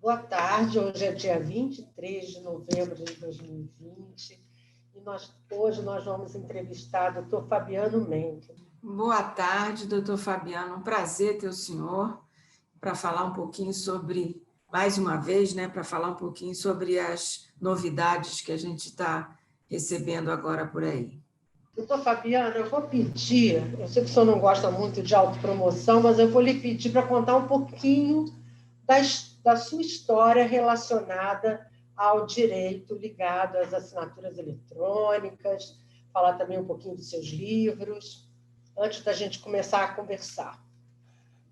Boa tarde, hoje é dia 23 de novembro de 2020 e hoje nós vamos entrevistar o Dr. Fabiano Menck. Boa tarde, doutor Fabiano. Um prazer ter o senhor para falar um pouquinho sobre, mais uma vez, para falar um pouquinho sobre as novidades que a gente está recebendo agora por aí. Doutor Fabiano, eu vou pedir, eu sei que o senhor não gosta muito de autopromoção, mas eu vou lhe pedir para contar um pouquinho da sua história relacionada ao direito ligado às assinaturas eletrônicas, falar também um pouquinho dos seus livros, antes da gente começar a conversar.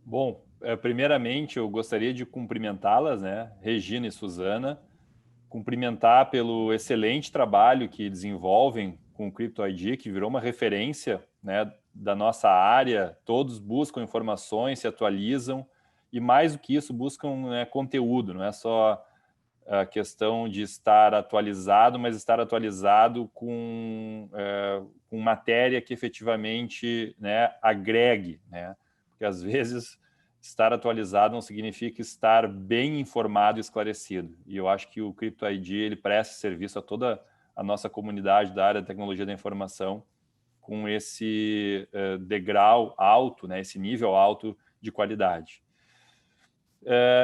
Bom, primeiramente eu gostaria de cumprimentá-las, Regina e Suzana, cumprimentar pelo excelente trabalho que desenvolvem com o CryptoID, que virou uma referência, da nossa área. Todos buscam informações, se atualizam e, mais do que isso, buscam conteúdo. Não é só a questão de estar atualizado, mas estar atualizado com matéria que efetivamente agregue, porque às vezes estar atualizado não significa estar bem informado e esclarecido. E eu acho que o CryptoID ele presta serviço a toda a nossa comunidade da área da tecnologia da informação com esse degrau alto, esse nível alto de qualidade.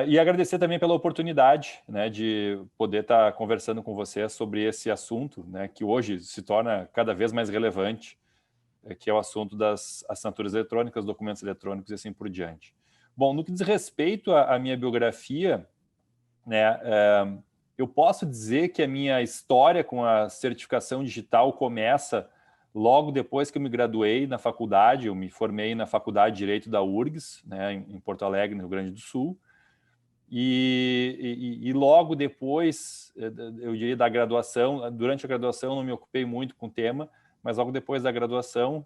E agradecer também pela oportunidade de poder estar conversando com você sobre esse assunto, que hoje se torna cada vez mais relevante, que é o assunto das assinaturas eletrônicas, documentos eletrônicos e assim por diante. Bom, no que diz respeito à minha biografia, eu posso dizer que a minha história com a certificação digital começa logo depois que eu me graduei na faculdade. Eu me formei na Faculdade de Direito da URGS, em Porto Alegre, no Rio Grande do Sul. E logo depois, eu diria, da graduação, durante a graduação não me ocupei muito com o tema, mas logo depois da graduação,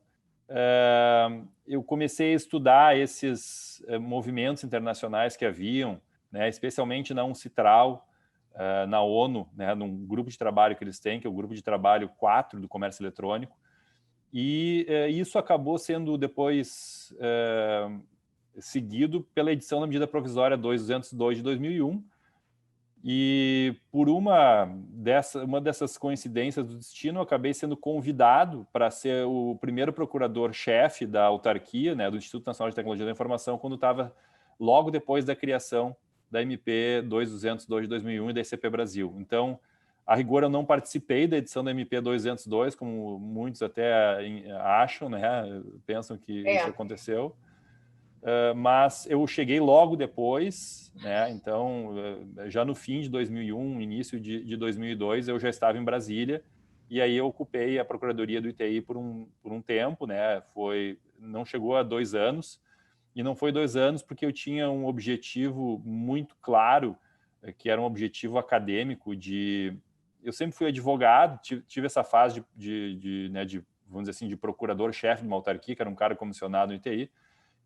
eu comecei a estudar esses movimentos internacionais que haviam, especialmente na UNCITRAL, na ONU, num grupo de trabalho que eles têm, que é o Grupo de Trabalho 4 do Comércio Eletrônico, e isso acabou sendo depois seguido pela edição da medida provisória 2202 de 2001, e por uma dessas coincidências do destino, eu acabei sendo convidado para ser o primeiro procurador-chefe da autarquia, do Instituto Nacional de Tecnologia da Informação, quando estava logo depois da criação da MP 2202 de 2001 e da ICP Brasil. Então, a rigor, eu não participei da edição da MP 2202, como muitos até acham, pensam que isso aconteceu. Mas eu cheguei logo depois, então, já no fim de 2001, início de 2002, eu já estava em Brasília, e aí eu ocupei a Procuradoria do ITI por um tempo, não chegou a 2 anos, e não foi 2 anos porque eu tinha um objetivo muito claro, que era um objetivo acadêmico eu sempre fui advogado, tive essa fase vamos dizer assim, de procurador-chefe de uma autarquia, que era um cara comissionado no ITI.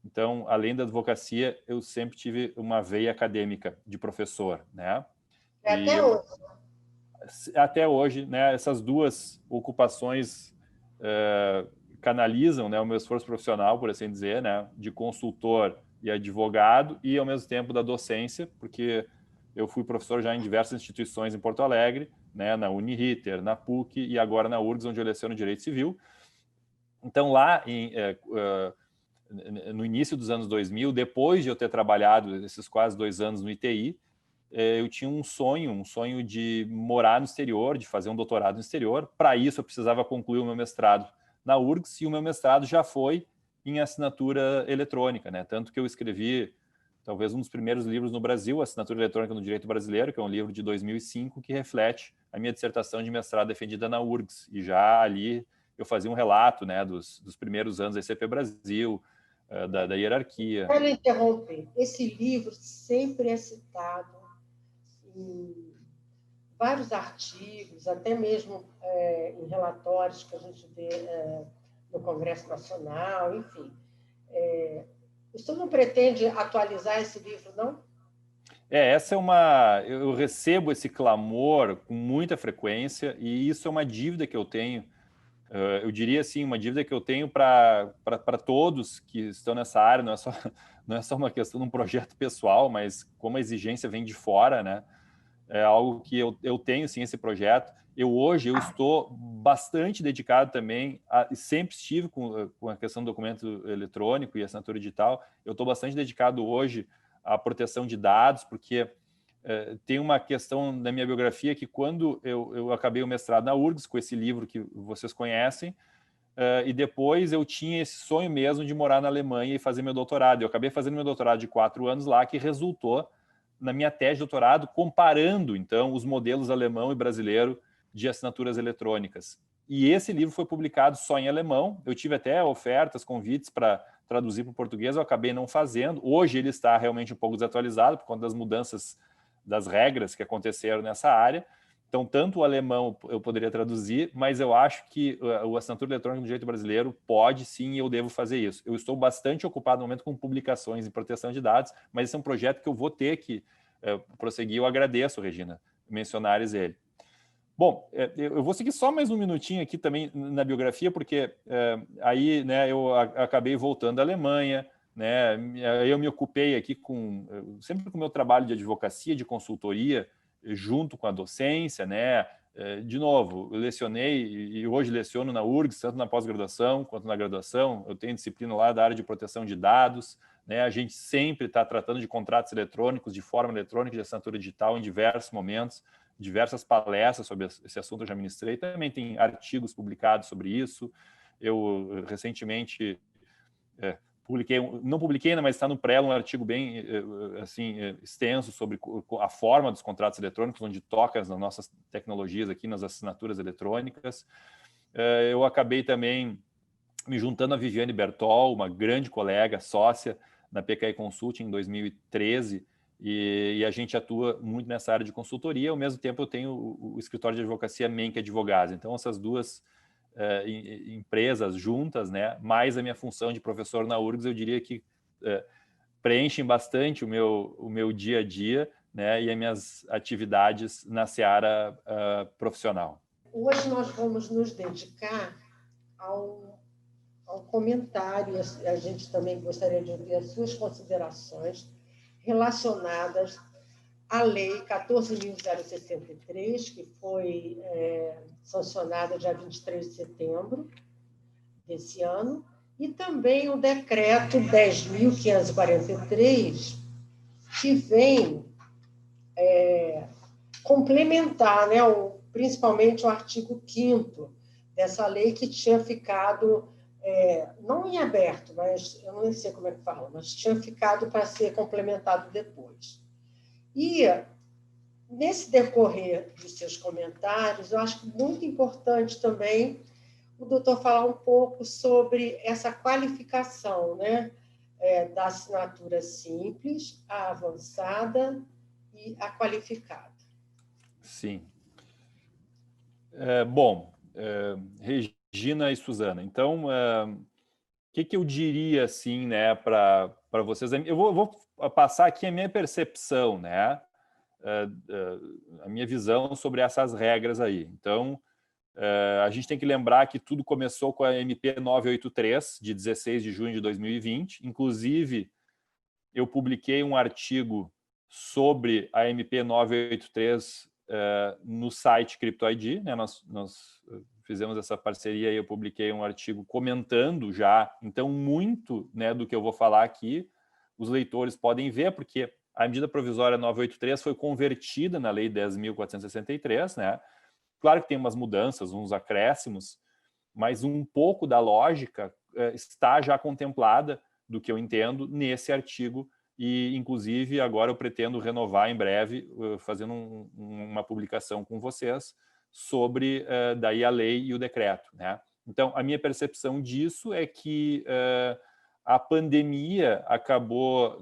Então, além da advocacia, eu sempre tive uma veia acadêmica de professor, Até hoje. Até hoje, essas duas ocupações canalizam o meu esforço profissional, por assim dizer, de consultor e advogado, e ao mesmo tempo da docência, porque eu fui professor já em diversas instituições em Porto Alegre, na Uniriter, na PUC e agora na URGS, onde eu leciono Direito Civil. Então, lá no início dos anos 2000, depois de eu ter trabalhado esses quase 2 anos no ITI, eu tinha um sonho de morar no exterior, de fazer um doutorado no exterior. Para isso, eu precisava concluir o meu mestrado na URGS, e o meu mestrado já foi em assinatura eletrônica, Tanto que eu escrevi talvez um dos primeiros livros no Brasil, Assinatura Eletrônica no Direito Brasileiro, que é um livro de 2005, que reflete a minha dissertação de mestrado defendida na URGS. E já ali eu fazia um relato dos primeiros anos da ICP Brasil, da hierarquia. Quero interromper. Esse livro sempre é citado em vários artigos, até mesmo em relatórios que a gente vê no Congresso Nacional, enfim. O senhor não pretende atualizar esse livro, não? Eu recebo esse clamor com muita frequência, e isso é uma dívida que eu tenho Eu diria assim, uma dívida que eu tenho para todos que estão nessa área, não é só uma questão de um projeto pessoal, mas como a exigência vem de fora, né? É algo que eu tenho, sim, esse projeto. Hoje eu estou bastante dedicado também, sempre estive com a questão do documento eletrônico e assinatura digital, eu estou bastante dedicado hoje à proteção de dados, porque tem uma questão na minha biografia que quando eu acabei o mestrado na URGS, com esse livro que vocês conhecem, e depois eu tinha esse sonho mesmo de morar na Alemanha e fazer meu doutorado. Eu acabei fazendo meu doutorado de 4 anos lá, que resultou na minha tese de doutorado, comparando, então, os modelos alemão e brasileiro de assinaturas eletrônicas. E esse livro foi publicado só em alemão. Eu tive até ofertas, convites para traduzir para o português, eu acabei não fazendo. Hoje ele está realmente um pouco desatualizado por conta das mudanças das regras que aconteceram nessa área. Então, tanto o alemão eu poderia traduzir, mas eu acho que o assinatura eletrônica do direito brasileiro pode sim e eu devo fazer isso. Eu estou bastante ocupado no momento com publicações e proteção de dados, mas esse é um projeto que eu vou ter que prosseguir. Eu agradeço, Regina, mencionares ele. Bom, eu vou seguir só mais um minutinho aqui também na biografia, porque aí, né, eu acabei voltando à Alemanha, né, eu me ocupei aqui sempre com o meu trabalho de advocacia, de consultoria, junto com a docência, né? De novo, eu lecionei e hoje leciono na URGS, tanto na pós-graduação quanto na graduação. Eu tenho disciplina lá da área de proteção de dados, né? A gente sempre está tratando de contratos eletrônicos, de forma eletrônica, de assinatura digital em diversos momentos, diversas palestras sobre esse assunto eu já ministrei. Também tem artigos publicados sobre isso. Eu recentemente não publiquei ainda, mas está no Prelo um artigo bem assim, extenso sobre a forma dos contratos eletrônicos, onde toca nas nossas tecnologias aqui, nas assinaturas eletrônicas. Eu acabei também me juntando a Viviane Bertol, uma grande colega, sócia na PKI Consulting em 2013, e a gente atua muito nessa área de consultoria. Ao mesmo tempo, eu tenho o escritório de advocacia Menck Advogados. Então, essas duas empresas juntas, né, mais a minha função de professor na URGS, eu diria que preenchem bastante o meu dia a dia, né, e as minhas atividades na seara profissional. Hoje nós vamos nos dedicar ao comentário, a gente também gostaria de ouvir as suas considerações relacionadas à Lei 14.063, que foi sancionada dia 23 de setembro desse ano, e também o Decreto 10.543, que vem complementar, né, principalmente o artigo 5º dessa lei, que tinha ficado, não em aberto, mas eu não sei como é que fala, mas tinha ficado para ser complementado depois. E, nesse decorrer dos seus comentários, eu acho muito importante também o doutor falar um pouco sobre essa qualificação, né, da assinatura simples, a avançada e a qualificada. Sim. Bom, Regina e Suzana, então, o que eu diria, assim, né, para vocês? Eu vou passar aqui a minha percepção, né, a minha visão sobre essas regras aí. Então, a gente tem que lembrar que tudo começou com a MP 983, de 16 de junho de 2020. Inclusive, eu publiquei um artigo sobre a MP 983 no site CryptoID, né? Nós fizemos essa parceria e eu publiquei um artigo comentando já. Então, muito, né, do que eu vou falar aqui, os leitores podem ver, porque a medida provisória 983 foi convertida na Lei 10.463, né? Claro que tem umas mudanças, uns acréscimos, mas um pouco da lógica está já contemplada, do que eu entendo, nesse artigo, e, inclusive, agora eu pretendo renovar em breve, fazendo uma publicação com vocês sobre daí a lei e o decreto, né? Então, a minha percepção disso é que a pandemia acabou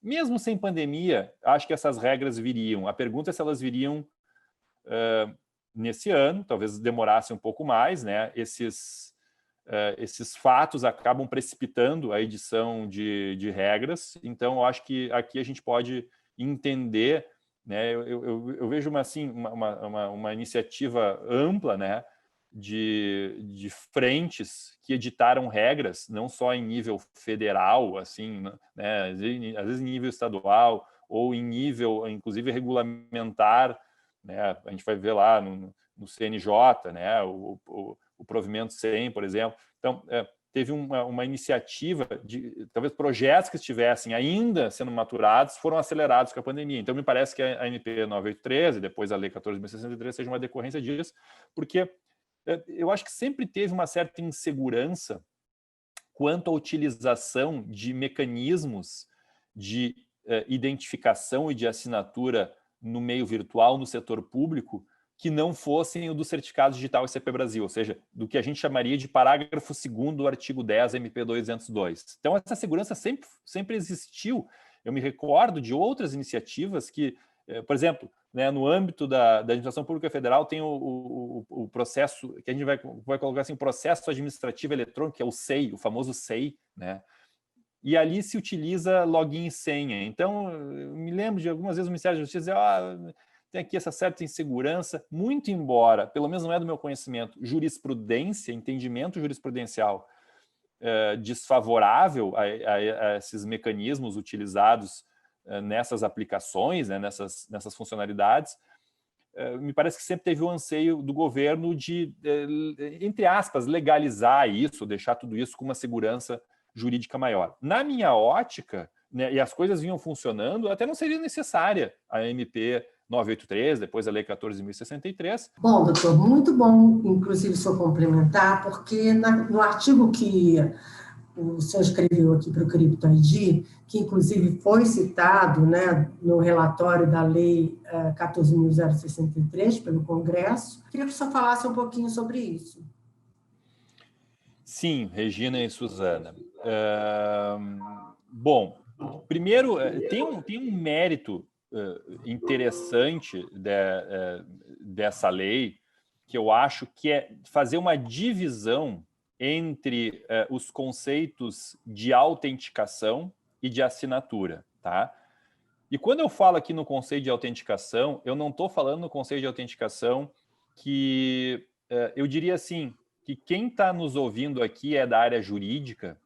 mesmo sem pandemia, acho que essas regras viriam. A pergunta é se elas viriam nesse ano, talvez demorasse um pouco mais, né? Esses fatos acabam precipitando a edição de regras. Então, eu acho que aqui a gente pode entender, né? Eu vejo uma iniciativa ampla, né, de frentes que editaram regras, não só em nível federal, assim, né, às vezes em nível estadual ou em nível, inclusive, regulamentar, né? A gente vai ver lá no CNJ, né? O provimento 100, por exemplo. Então, teve uma iniciativa de, talvez, projetos que estivessem ainda sendo maturados foram acelerados com a pandemia. Então, me parece que a MP 983 e depois a Lei 14.063 seja uma decorrência disso, porque eu acho que sempre teve uma certa insegurança quanto à utilização de mecanismos de identificação e de assinatura no meio virtual, no setor público, que não fossem o do certificado digital ICP Brasil, ou seja, do que a gente chamaria de parágrafo 2º do artigo 10 MP 202. Então, essa segurança sempre existiu. Eu me recordo de outras iniciativas que, por exemplo, né, no âmbito da administração pública federal tem o processo, que a gente vai colocar assim, o processo administrativo eletrônico, que é o SEI, o famoso SEI, né? E ali se utiliza login e senha. Então, eu me lembro de algumas vezes o Ministério da Justiça dizer, tem aqui essa certa insegurança, muito embora, pelo menos não é do meu conhecimento, jurisprudência, entendimento jurisprudencial desfavorável a esses mecanismos utilizados nessas aplicações, né, nessas funcionalidades, me parece que sempre teve o anseio do governo de, entre aspas, legalizar isso, deixar tudo isso com uma segurança jurídica maior. Na minha ótica, né, e as coisas vinham funcionando, até não seria necessária a MP 983, depois a Lei 14.063. Bom, doutor, muito bom, inclusive, o senhor complementar, porque no artigo que o senhor escreveu aqui para o Crypto ID, que inclusive foi citado, né, no relatório da Lei 14.063 pelo Congresso, queria que o senhor falasse um pouquinho sobre isso. Sim, Regina e Suzana. Bom, primeiro, tem um mérito interessante dessa lei, que eu acho que é fazer uma divisão entre os conceitos de autenticação e de assinatura, tá? E quando eu falo aqui no conceito de autenticação, eu não estou falando no conceito de autenticação que eu diria assim, que quem está nos ouvindo aqui é da área jurídica,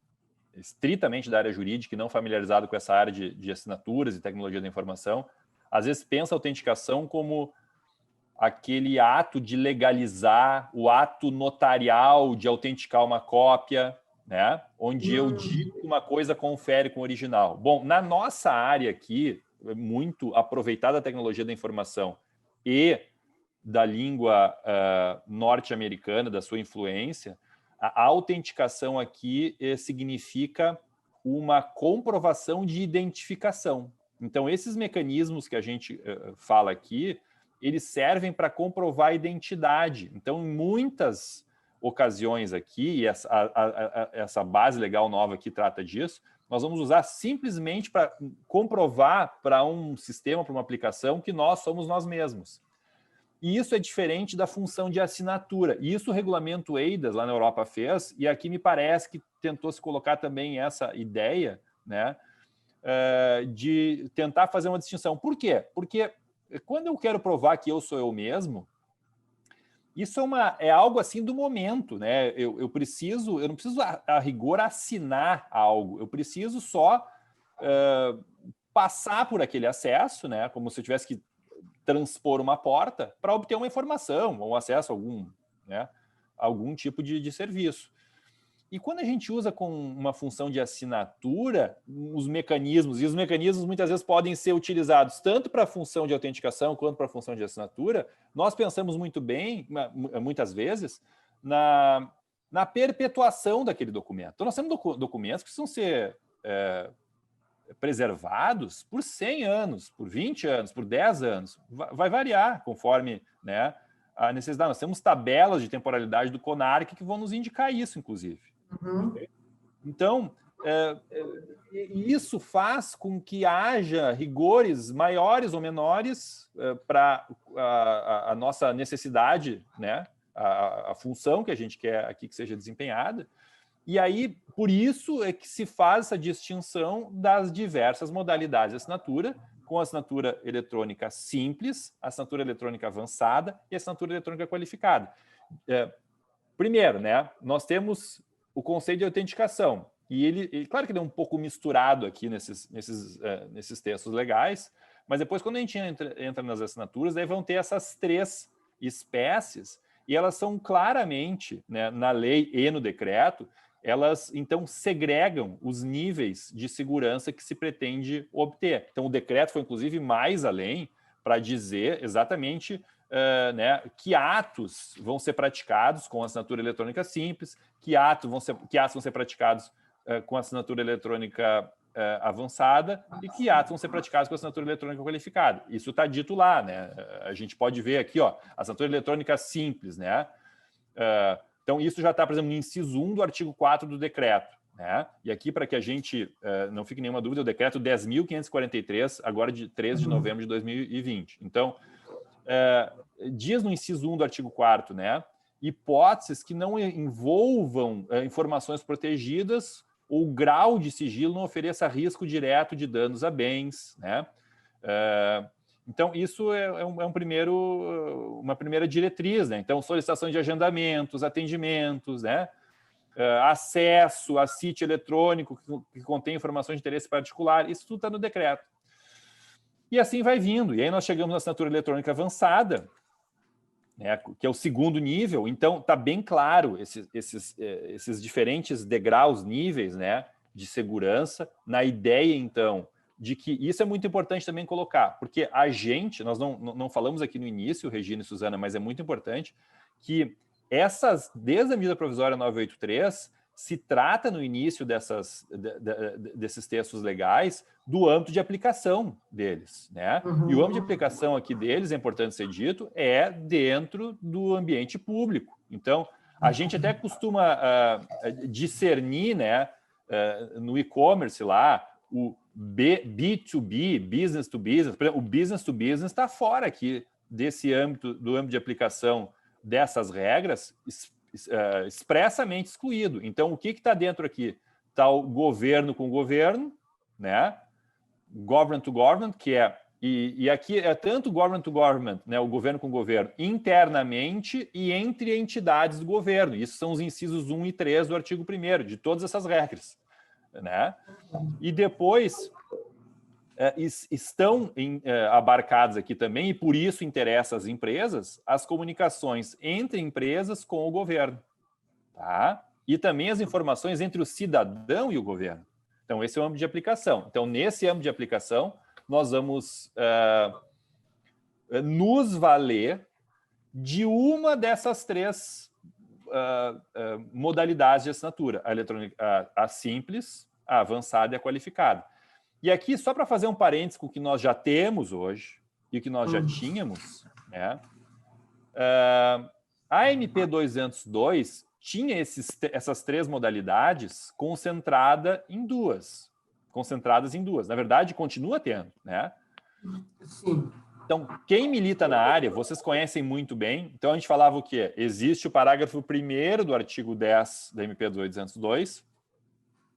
estritamente da área jurídica e não familiarizado com essa área de assinaturas e tecnologia da informação, às vezes pensa a autenticação como aquele ato de legalizar, o ato notarial de autenticar uma cópia, né? Onde eu digo que uma coisa confere com o original. Bom, na nossa área aqui, muito aproveitada a tecnologia da informação e da língua norte-americana, da sua influência, a autenticação aqui significa uma comprovação de identificação. Então, esses mecanismos que a gente fala aqui, eles servem para comprovar a identidade. Então, em muitas ocasiões aqui, e essa base legal nova aqui trata disso, nós vamos usar simplesmente para comprovar para um sistema, para uma aplicação, que nós somos nós mesmos. E isso é diferente da função de assinatura. E isso o regulamento EIDAS, lá na Europa, fez, e aqui me parece que tentou se colocar também essa ideia, né, de tentar fazer uma distinção. Por quê? Porque quando eu quero provar que eu sou eu mesmo, isso é algo assim do momento, né? Eu não preciso a rigor assinar algo, eu preciso só passar por aquele acesso, né? Como se eu tivesse que transpor uma porta para obter uma informação ou acesso a algum tipo de serviço. E quando a gente usa com uma função de assinatura, os mecanismos muitas vezes podem ser utilizados tanto para a função de autenticação quanto para a função de assinatura, nós pensamos muito bem, muitas vezes, na perpetuação daquele documento. Então, nós temos documentos que precisam ser preservados por 100 anos, por 20 anos, por 10 anos. Vai variar conforme, né, a necessidade. Nós temos tabelas de temporalidade do CONARC que vão nos indicar isso, inclusive. Uhum. Então, isso faz com que haja rigores maiores ou menores para a nossa necessidade, né, a função que a gente quer aqui que seja desempenhada. E aí, por isso é que se faz essa distinção das diversas modalidades de assinatura, com a assinatura eletrônica simples, a assinatura eletrônica avançada e a assinatura eletrônica qualificada. primeiro, né, nós temos o conceito de autenticação, e ele claro que ele é um pouco misturado aqui nesses textos legais, mas depois, quando a gente entra nas assinaturas, aí vão ter essas 3 espécies, e elas são claramente, né, na lei e no decreto, elas, então, segregam os níveis de segurança que se pretende obter. Então, o decreto foi, inclusive, mais além para dizer exatamente né, que atos vão ser praticados com assinatura eletrônica simples, que atos vão ser praticados com assinatura eletrônica avançada e que atos vão ser praticados com assinatura eletrônica qualificada. Isso está dito lá, né? A gente pode ver aqui, ó, assinatura eletrônica simples, né? Então, isso já está, por exemplo, no inciso 1 do artigo 4 do decreto, né? E aqui, para que a gente não fique nenhuma dúvida, o decreto 10.543, agora de 13 de novembro de 2020. Então, diz no inciso 1 do artigo 4º, né? Hipóteses que não envolvam informações protegidas ou grau de sigilo não ofereça risco direto de danos a bens, né? Então, isso é uma primeira diretriz, né? Então, solicitações de agendamentos, atendimentos, né? Acesso a sítio eletrônico que contém informações de interesse particular, isso tudo está no decreto. E assim vai vindo. E aí nós chegamos na assinatura eletrônica avançada, né, que é o segundo nível. Então, está bem claro esses diferentes degraus, níveis, né, de segurança, na ideia, então, de que isso é muito importante também colocar, porque a gente, nós não falamos aqui no início, Regina e Suzana, mas é muito importante que desde a medida provisória 983, se trata no início desses textos legais do âmbito de aplicação deles, né? E o âmbito de aplicação aqui deles, é importante ser dito, é dentro do ambiente público. Então, a gente até costuma discernir, né, no e-commerce lá, o B2B, business to business. Por exemplo, o business to business está fora aqui desse âmbito, do âmbito de aplicação dessas regras, expressamente excluído. Então, o que está dentro aqui? Está o governo com governo, né? Government to government, que e aqui é tanto government to government, né? O governo com governo, internamente e entre entidades do governo. Isso são os incisos 1 e 3 do artigo 1º, de todas essas regras, né? E depois estão abarcados aqui também, e por isso interessa às empresas, as comunicações entre empresas com o governo, tá? E também as informações entre o cidadão e o governo. Então, esse é o âmbito de aplicação. Então, nesse âmbito de aplicação, nós vamos nos valer de uma dessas 3 modalidades de assinatura, a eletrônica, a simples, a avançada e a qualificada. E aqui, só para fazer um parênteses com o que nós já temos hoje e o que nós já tínhamos, né? A MP 202 tinha essas 3 modalidades concentradas em duas. Na verdade, continua tendo, né? Sim. Então, quem milita na área, vocês conhecem muito bem. Então, a gente falava o quê? Existe o parágrafo 1º do artigo 10 da MP 202,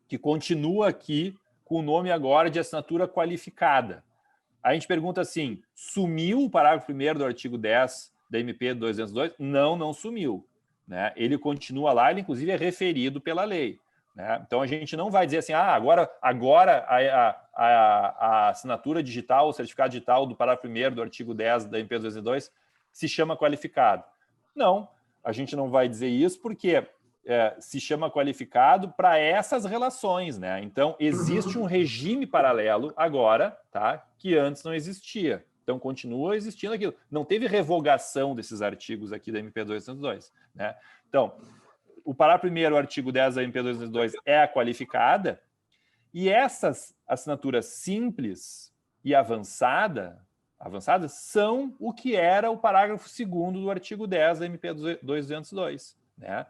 que continua aqui com o nome agora de assinatura qualificada. A gente pergunta assim, sumiu o parágrafo 1º do artigo 10 da MP 202? Não sumiu, né? Ele continua lá, ele inclusive é referido pela lei, né? Então a gente não vai dizer assim, agora a assinatura digital, o certificado digital do parágrafo 1º do artigo 10 da MP 202 se chama qualificado. Não, a gente não vai dizer isso porque se chama qualificado para essas relações, né? Então, existe um regime paralelo agora, tá? Que antes não existia. Então, continua existindo aquilo. Não teve revogação desses artigos aqui da MP 202, né? Então, o parágrafo 1º, o artigo 10 da MP 202 é a qualificada, e essas assinaturas simples e avançadas são o que era o parágrafo 2º do artigo 10 da MP 202, né?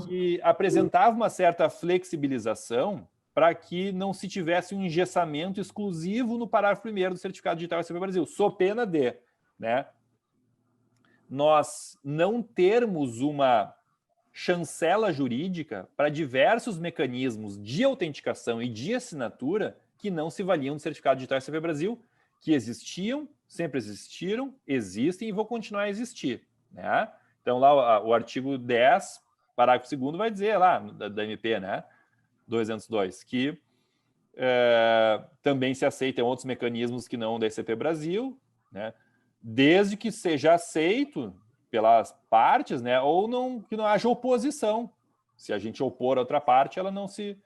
Que apresentava uma certa flexibilização para que não se tivesse um engessamento exclusivo no parágrafo 1º do Certificado Digital SCP Brasil, sob pena de, né, nós não termos uma chancela jurídica para diversos mecanismos de autenticação e de assinatura que não se valiam do Certificado Digital SCP Brasil, que existiam, sempre existiram, existem e vão continuar a existir, né? Então, lá o artigo 10 parágrafo 2º vai dizer lá, da MP, né, 202, que também se aceitam outros mecanismos que não da ICP Brasil, né, desde que seja aceito pelas partes, né, ou que não haja oposição. Se a gente opor a outra parte, ela não se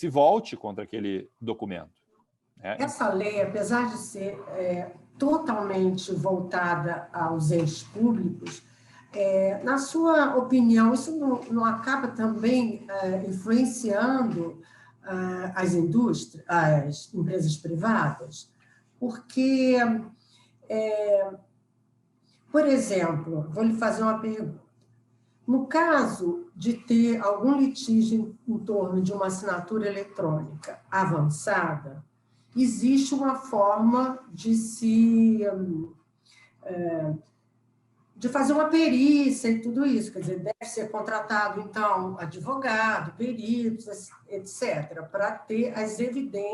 volte contra aquele documento. Né? Essa lei, apesar de ser totalmente voltada aos entes públicos, na sua opinião, isso não acaba também influenciando as indústrias, as empresas privadas? Porque, por exemplo, vou lhe fazer uma pergunta. No caso de ter algum litígio em torno de uma assinatura eletrônica avançada, existe uma forma de fazer uma perícia e tudo isso, quer dizer, deve ser contratado, então, advogado, peritos, etc., para ter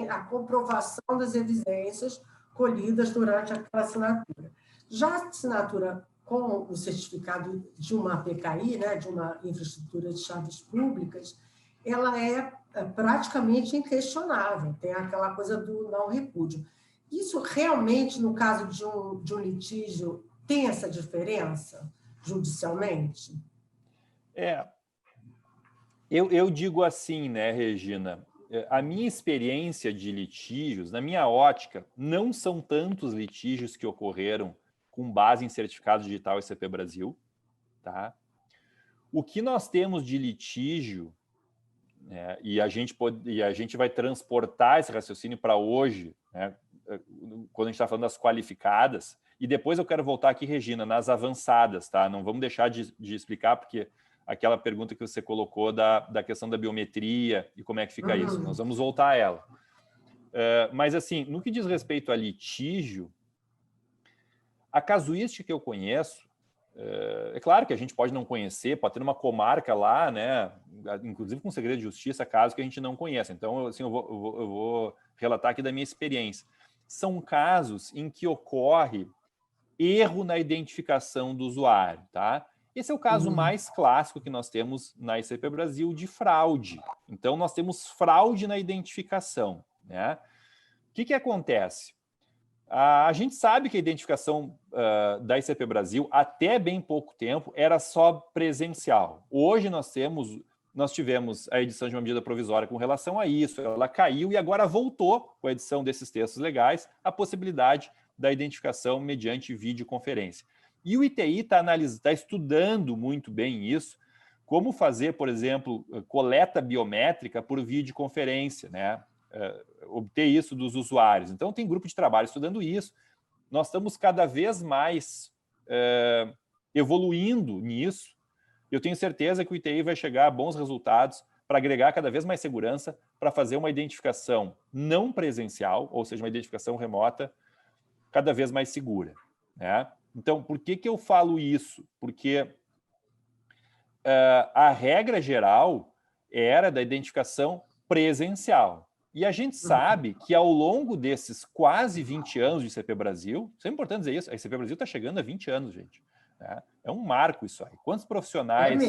a comprovação das evidências colhidas durante aquela assinatura. Já a assinatura com o certificado de uma PKI, né, de uma infraestrutura de chaves públicas, ela é praticamente inquestionável, tem aquela coisa do não repúdio. Isso realmente, no caso de um litígio, tem essa diferença judicialmente? Eu digo assim, né, Regina, a minha experiência de litígios, na minha ótica, não são tantos litígios que ocorreram com base em certificado digital ICP Brasil, tá? O que nós temos de litígio, né, e a gente vai transportar esse raciocínio para hoje, né, quando a gente está falando das qualificadas, e depois eu quero voltar aqui, Regina, nas avançadas, tá? Não vamos deixar de explicar, porque aquela pergunta que você colocou da questão da biometria e como é que fica isso, nós vamos voltar a ela. Mas, assim, no que diz respeito a litígio, a casuística que eu conheço, é claro que a gente pode não conhecer, pode ter uma comarca lá, né, inclusive com segredo de justiça, casos que a gente não conhece. Então, assim, eu vou relatar aqui da minha experiência. São casos em que ocorre erro na identificação do usuário, tá? Esse é o caso mais clássico que nós temos na ICP Brasil de fraude. Então, nós temos fraude na identificação, né? O que acontece? A gente sabe que a identificação da ICP Brasil, até bem pouco tempo, era só presencial. Hoje nós tivemos a edição de uma medida provisória com relação a isso, ela caiu e agora voltou, com a edição desses textos legais, a possibilidade da identificação mediante videoconferência. E o ITI está estudando muito bem isso, como fazer, por exemplo, coleta biométrica por videoconferência, né? Obter isso dos usuários. Então, tem grupo de trabalho estudando isso. Nós estamos cada vez mais evoluindo nisso. Eu tenho certeza que o ITI vai chegar a bons resultados para agregar cada vez mais segurança, para fazer uma identificação não presencial, ou seja, uma identificação remota, cada vez mais segura, né? Então, por que eu falo isso? Porque a regra geral era da identificação presencial. E a gente sabe que ao longo desses quase 20 anos de ICP Brasil, isso é importante dizer isso, a ICP Brasil está chegando a 20 anos, gente. Né? É um marco isso aí. Quantos profissionais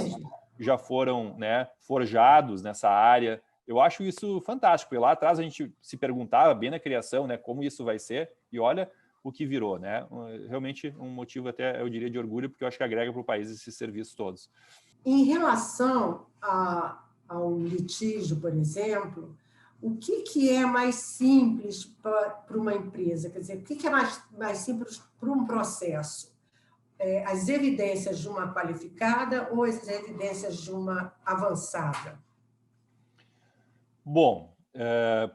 já foram, né, forjados nessa área? Eu acho isso fantástico. E lá atrás a gente se perguntava, bem na criação, né, como isso vai ser, e olha o que virou. Né? Realmente um motivo até, eu diria, de orgulho, porque eu acho que agrega para o país esses serviços todos. Em relação ao litígio, por exemplo, o que é mais simples para uma empresa? Quer dizer, o que é mais simples para um processo? As evidências de uma qualificada ou as evidências de uma avançada? Bom,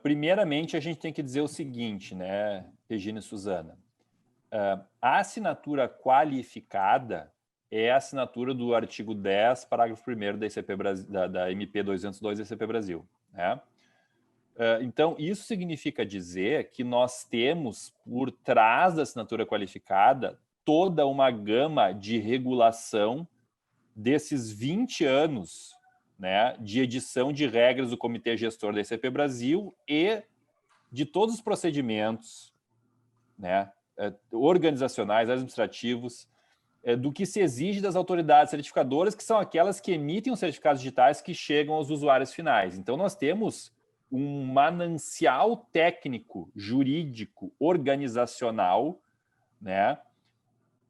primeiramente a gente tem que dizer o seguinte, né, Regina e Suzana? A assinatura qualificada é a assinatura do artigo 10, parágrafo 1º da ICP da MP 202 da ICP Brasil, né? Então, isso significa dizer que nós temos, por trás da assinatura qualificada, toda uma gama de regulação desses 20 anos, né, de edição de regras do Comitê Gestor da ICP Brasil e de todos os procedimentos, né, organizacionais, administrativos, do que se exige das autoridades certificadoras, que são aquelas que emitem os certificados digitais que chegam aos usuários finais. Então, nós temos um manancial técnico, jurídico, organizacional, né,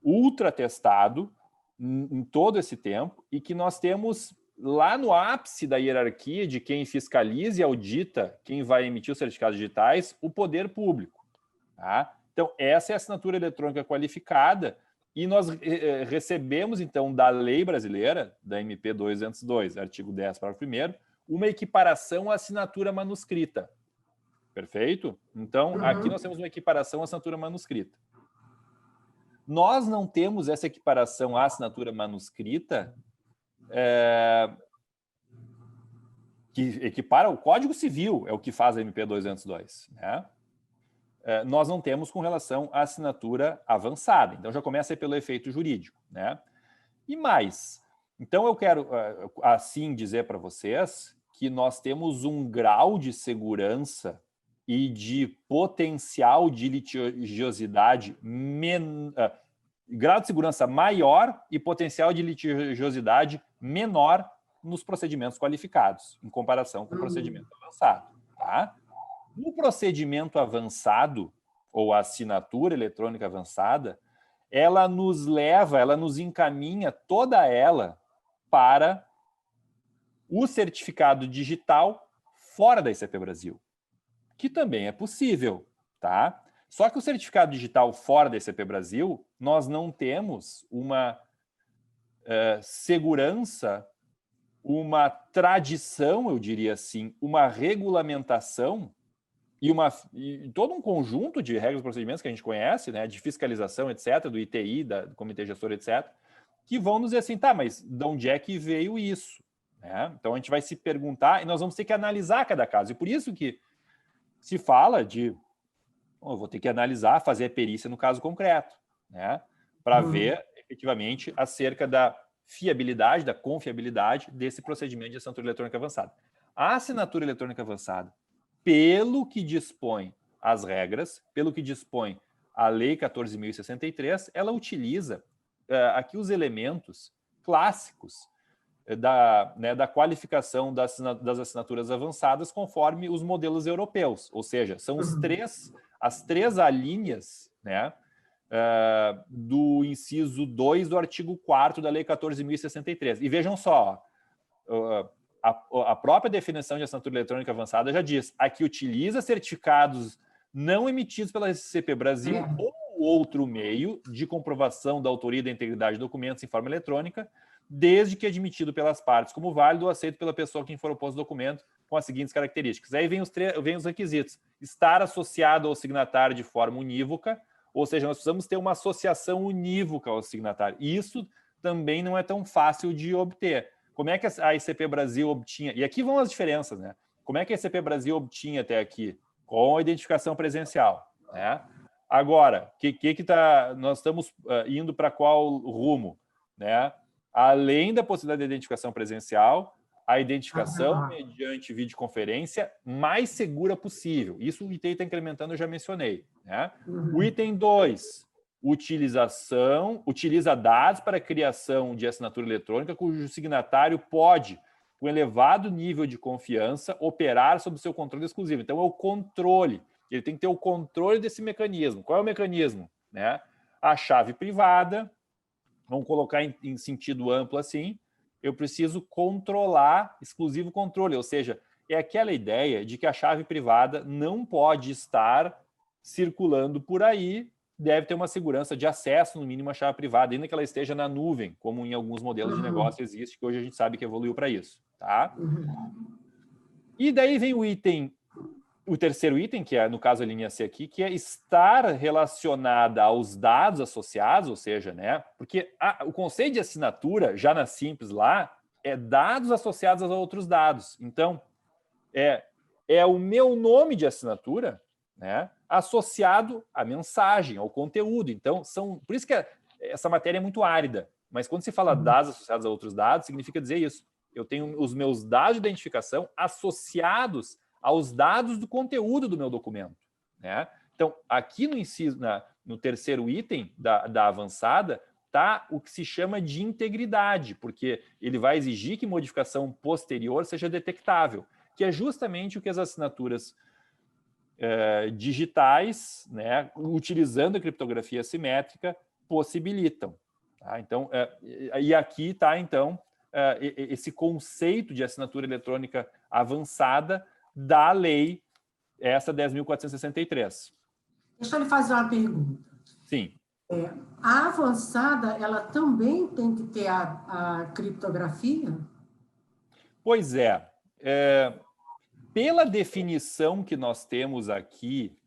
ultra testado em todo esse tempo, e que nós temos lá no ápice da hierarquia de quem fiscaliza e audita quem vai emitir os certificados digitais, o poder público. Tá? Então, essa é a assinatura eletrônica qualificada, e nós recebemos, então, da lei brasileira, da MP 202, artigo 10, parágrafo 1º, uma equiparação à assinatura manuscrita. Perfeito? Então, aqui nós temos uma equiparação à assinatura manuscrita. Nós não temos essa equiparação à assinatura manuscrita que equipara o Código Civil, é o que faz a MP 202, né? Nós não temos com relação à assinatura avançada. Então, já começa aí pelo efeito jurídico, né? E mais, então eu quero, assim, dizer para vocês que nós temos um grau de segurança e de potencial de litigiosidade, grau de segurança maior e potencial de litigiosidade menor nos procedimentos qualificados, em comparação com o procedimento avançado. Tá? No procedimento avançado, ou assinatura eletrônica avançada, ela nos leva, ela nos encaminha toda ela para o certificado digital fora da ICP Brasil, que também é possível, tá? Só que o certificado digital fora da ICP Brasil, nós não temos uma segurança, uma tradição, eu diria assim, uma regulamentação e todo um conjunto de regras e procedimentos que a gente conhece, né, de fiscalização, etc., do ITI, do Comitê Gestor, etc., que vão nos dizer assim, tá, mas de onde é que veio isso? Né? Então, a gente vai se perguntar e nós vamos ter que analisar cada caso. E por isso que se fala de, eu vou ter que analisar, fazer a perícia no caso concreto, né, para ver, efetivamente, acerca da fiabilidade, da confiabilidade desse procedimento de assinatura eletrônica avançada. A assinatura eletrônica avançada, pelo que dispõe as regras, pelo que dispõe a Lei 14.063, ela utiliza aqui os elementos clássicos da qualificação das assinaturas avançadas conforme os modelos europeus, ou seja, são as três alíneas, né, do inciso 2 do artigo 4º da Lei 14.063. E vejam só, a própria definição de assinatura eletrônica avançada já diz, aqui utiliza certificados não emitidos pela ICP Brasil ou outro meio de comprovação da autoria e da integridade de documentos em forma eletrônica, desde que admitido pelas partes como válido ou aceito pela pessoa a quem for oposto o documento com as seguintes características. Aí vem os requisitos. Estar associado ao signatário de forma unívoca, ou seja, nós precisamos ter uma associação unívoca ao signatário. Isso também não é tão fácil de obter. Como é que a ICP Brasil obtinha? E aqui vão as diferenças, né? Como é que a ICP Brasil obtinha até aqui? Com a identificação presencial, né? Agora, nós estamos indo para qual rumo, né? Além da possibilidade de identificação presencial, a identificação mediante videoconferência mais segura possível. Isso o item está incrementando, eu já mencionei, né? O item 2, utiliza dados para a criação de assinatura eletrônica cujo signatário pode, com elevado nível de confiança, operar sob seu controle exclusivo. Então, é o controle. Ele tem que ter o controle desse mecanismo. Qual é o mecanismo? Né? A chave privada, vamos colocar em sentido amplo assim, eu preciso controlar, exclusivo controle, ou seja, é aquela ideia de que a chave privada não pode estar circulando por aí, deve ter uma segurança de acesso, no mínimo, à chave privada, ainda que ela esteja na nuvem, como em alguns modelos de negócio existe, que hoje a gente sabe que evoluiu para isso. Tá? E daí vem o terceiro item, que é, no caso, a linha C aqui, que é estar relacionada aos dados associados, ou seja, né, porque o conceito de assinatura, já na Simples lá, é dados associados a outros dados. Então, é o meu nome de assinatura, né, associado à mensagem, ao conteúdo. Então, por isso que essa matéria é muito árida, mas quando se fala dados associados a outros dados, significa dizer isso. Eu tenho os meus dados de identificação associados aos dados do conteúdo do meu documento, né? Então, aqui no inciso, no terceiro item da avançada, evitar o que se chama de integridade, porque ele vai exigir que modificação posterior seja detectável, que é justamente o que as assinaturas digitais, né, utilizando a criptografia assimétrica, possibilitam. Tá? Então, e aqui está, então, esse conceito de assinatura eletrônica avançada da lei, essa 10.463. Deixa eu lhe fazer uma pergunta. Sim. A avançada, ela também tem que ter a criptografia? Pois é. Pela definição que nós temos aqui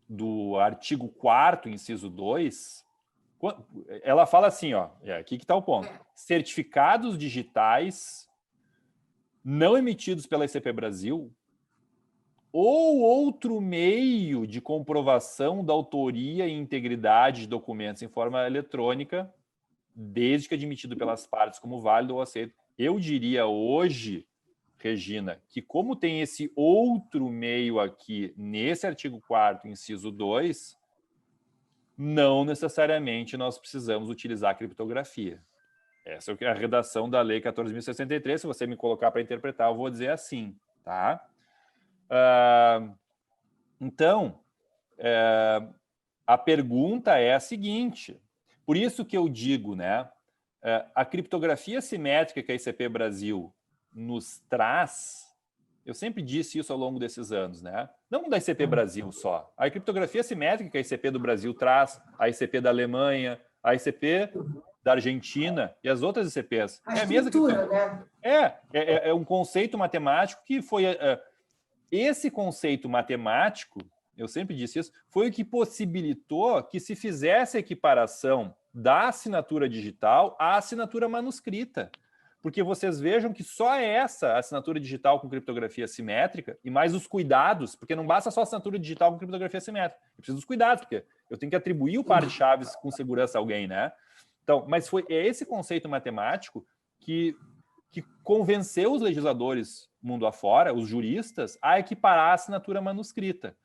do artigo 4º, inciso 2, ela fala assim, ó, aqui que está o ponto. Certificados digitais não emitidos pela ICP Brasil ou outro meio de comprovação da autoria e integridade de documentos em forma eletrônica, desde que admitido pelas partes como válido ou aceito. Eu diria hoje, Regina, que como tem esse outro meio aqui, nesse artigo 4º, inciso 2, não necessariamente nós precisamos utilizar a criptografia. Essa é a redação da Lei 14.063. Se você me colocar para interpretar, eu vou dizer assim, tá? Então, a pergunta é a seguinte, por isso que eu digo, né, a criptografia simétrica que a ICP Brasil nos traz, eu sempre disse isso ao longo desses anos, né? Não da ICP Brasil só. A criptografia simétrica que a ICP do Brasil traz, a ICP da Alemanha, a ICP da Argentina e as outras ICPs. A estrutura, né? É um conceito matemático que foi... Esse conceito matemático, eu sempre disse isso, foi o que possibilitou que se fizesse a equiparação da assinatura digital à assinatura manuscrita. Porque vocês vejam que só essa assinatura digital com criptografia simétrica, e mais os cuidados, porque não basta só assinatura digital com criptografia simétrica, eu preciso dos cuidados, porque eu tenho que atribuir o par de chaves com segurança a alguém, né? Então, mas é esse conceito matemático que convenceu os legisladores mundo afora, os juristas, a equiparar a assinatura manuscrita.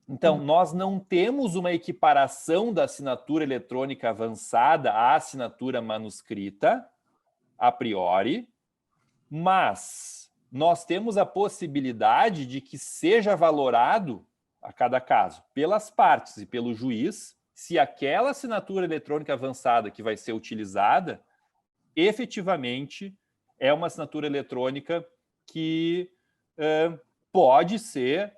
Então, nós não temos uma equiparação da assinatura eletrônica avançada à assinatura manuscrita, a priori, mas nós temos a possibilidade de que seja valorado, a cada caso, pelas partes e pelo juiz, se aquela assinatura eletrônica avançada que vai ser utilizada, efetivamente é uma assinatura eletrônica que pode ser,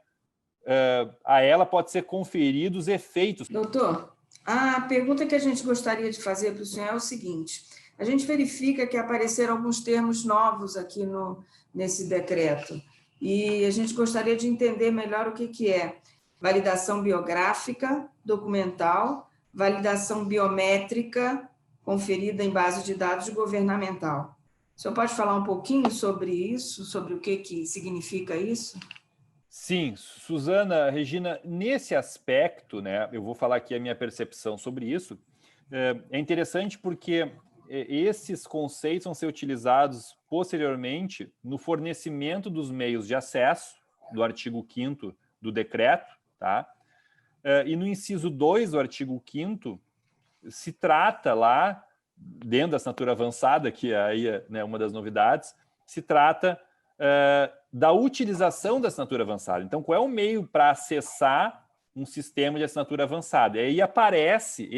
a ela pode ser conferidos efeitos. Doutor, a pergunta que a gente gostaria de fazer para o senhor é o seguinte: a gente verifica que apareceram alguns termos novos aqui nesse decreto, e a gente gostaria de entender melhor o que é validação biográfica, documental, validação biométrica, conferida em base de dados governamental. O senhor pode falar um pouquinho sobre isso, sobre o que significa isso? Sim, Suzana, Regina, nesse aspecto, né, eu vou falar aqui a minha percepção sobre isso. É interessante porque esses conceitos vão ser utilizados posteriormente no fornecimento dos meios de acesso, do artigo 5º do decreto, tá? E no inciso 2 do artigo 5º, se trata lá, dentro da assinatura avançada, que aí é, né, uma das novidades, se trata da utilização da assinatura avançada. Então, qual é o meio para acessar um sistema de assinatura avançada? E aí aparece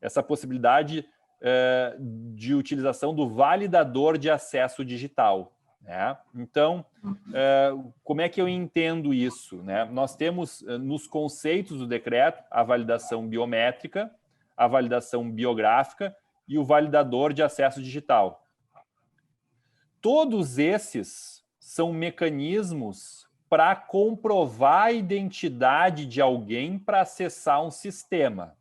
essa possibilidade de utilização do validador de acesso digital. Né? Então, como é que eu entendo isso? Né? Nós temos nos conceitos do decreto a validação biométrica, a validação biográfica e o validador de acesso digital. Todos esses são mecanismos para comprovar a identidade de alguém para acessar um sistema.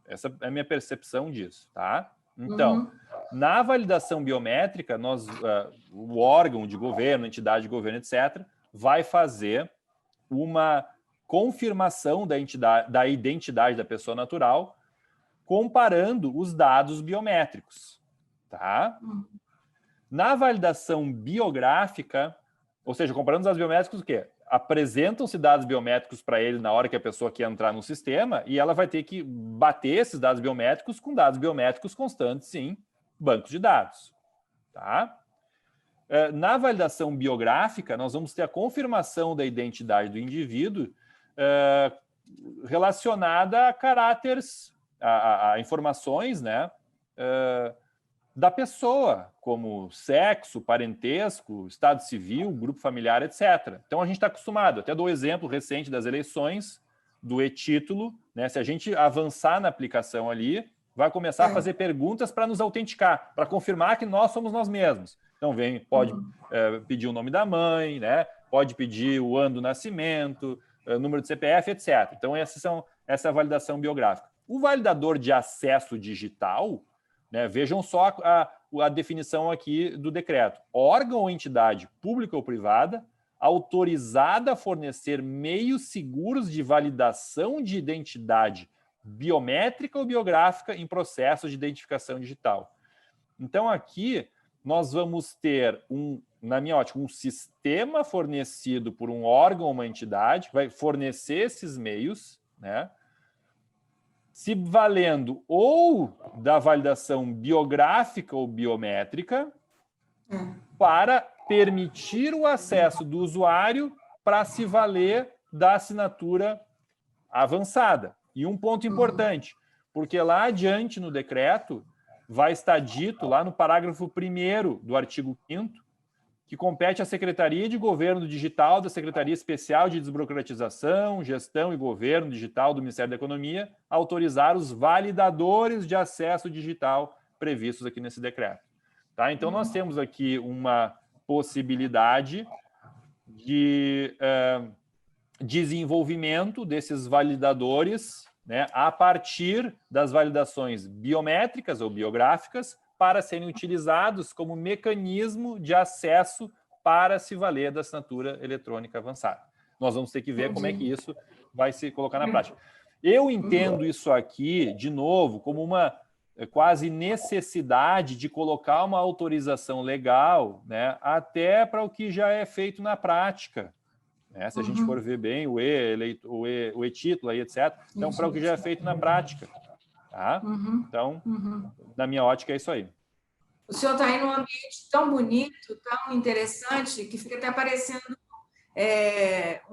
Essa é a minha percepção disso, tá? Então, na validação biométrica, o órgão de governo, entidade de governo, etc., vai fazer uma confirmação da identidade da pessoa natural, comparando os dados biométricos, tá? Na validação biográfica, ou seja, comparando os dados biométricos, o quê? apresentam-se dados biométricos para ele na hora que a pessoa quer entrar no sistema e ela vai ter que bater esses dados biométricos com dados biométricos constantes em bancos de dados. Tá? Na validação biográfica, nós vamos ter a confirmação da identidade do indivíduo relacionada a caráteres, a informações, né, da pessoa, como sexo, parentesco, estado civil, grupo familiar, etc. Então, a gente está acostumado. Até dou o exemplo recente das eleições, do e-título, né? Se a gente avançar na aplicação ali, vai começar a fazer perguntas para nos autenticar, para confirmar que nós somos nós mesmos. Então, pode pedir o nome da mãe, né? Pode pedir o ano do nascimento, número de CPF, etc. Então, essa é a validação biográfica. O validador de acesso digital, né, vejam só a definição aqui do decreto. Órgão ou entidade pública ou privada autorizada a fornecer meios seguros de validação de identidade biométrica ou biográfica em processos de identificação digital. Então, aqui nós vamos ter, na minha ótica, um sistema fornecido por um órgão ou uma entidade, que vai fornecer esses meios, né, se valendo ou da validação biográfica ou biométrica para permitir o acesso do usuário para se valer da assinatura avançada. E um ponto importante, porque lá adiante no decreto vai estar dito, lá no parágrafo 1º do artigo 5º, que compete à Secretaria de Governo Digital da Secretaria Especial de Desburocratização, Gestão e Governo Digital do Ministério da Economia autorizar os validadores de acesso digital previstos aqui nesse decreto. Tá? Então, nós temos aqui uma possibilidade de desenvolvimento desses validadores, né, a partir das validações biométricas ou biográficas para serem utilizados como mecanismo de acesso para se valer da assinatura eletrônica avançada. Nós vamos ter que ver como é que isso vai se colocar na prática. Eu entendo isso aqui, de novo, como uma quase necessidade de colocar uma autorização legal, né, até para o que já é feito na prática. Né? Se a gente for ver bem o e-título, etc. Então, para o que já é feito na prática. Tá? Então, na minha ótica, é isso aí. O senhor está aí num ambiente tão bonito, tão interessante, que fica até parecendo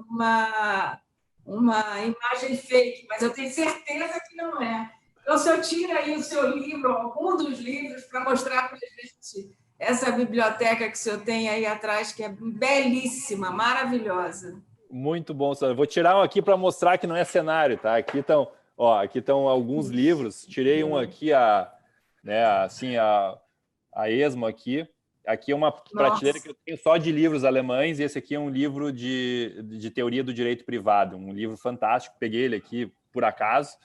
uma imagem fake, mas eu tenho certeza que não é. Então, o senhor tira aí o seu livro, algum dos livros, para mostrar para a gente essa biblioteca que o senhor tem aí atrás, que é belíssima, maravilhosa. Muito bom, senhor. Eu vou tirar um aqui para mostrar que não é cenário, tá? Aqui estão alguns livros. Tirei um aqui, a esmo aqui. Aqui é uma prateleira que eu tenho só de livros alemães, e esse aqui é um livro de teoria do direito privado, um livro fantástico. Peguei ele aqui por acaso,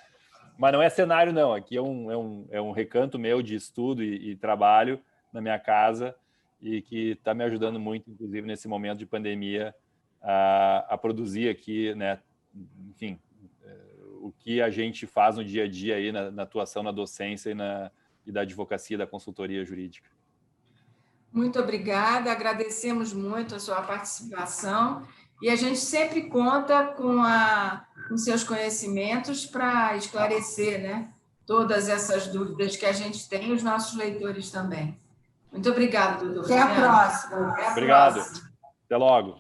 mas não é cenário, não. Aqui é um recanto meu de estudo e trabalho na minha casa e que está me ajudando muito, inclusive, nesse momento de pandemia, a produzir aqui, né, enfim, o que a gente faz no dia a dia aí na atuação na docência e da advocacia, da consultoria jurídica. Muito obrigada, agradecemos muito a sua participação e a gente sempre conta com seus conhecimentos para esclarecer, né, todas essas dúvidas que a gente tem e os nossos leitores também. Muito obrigada, doutor. Até a próxima. Obrigado. Até logo.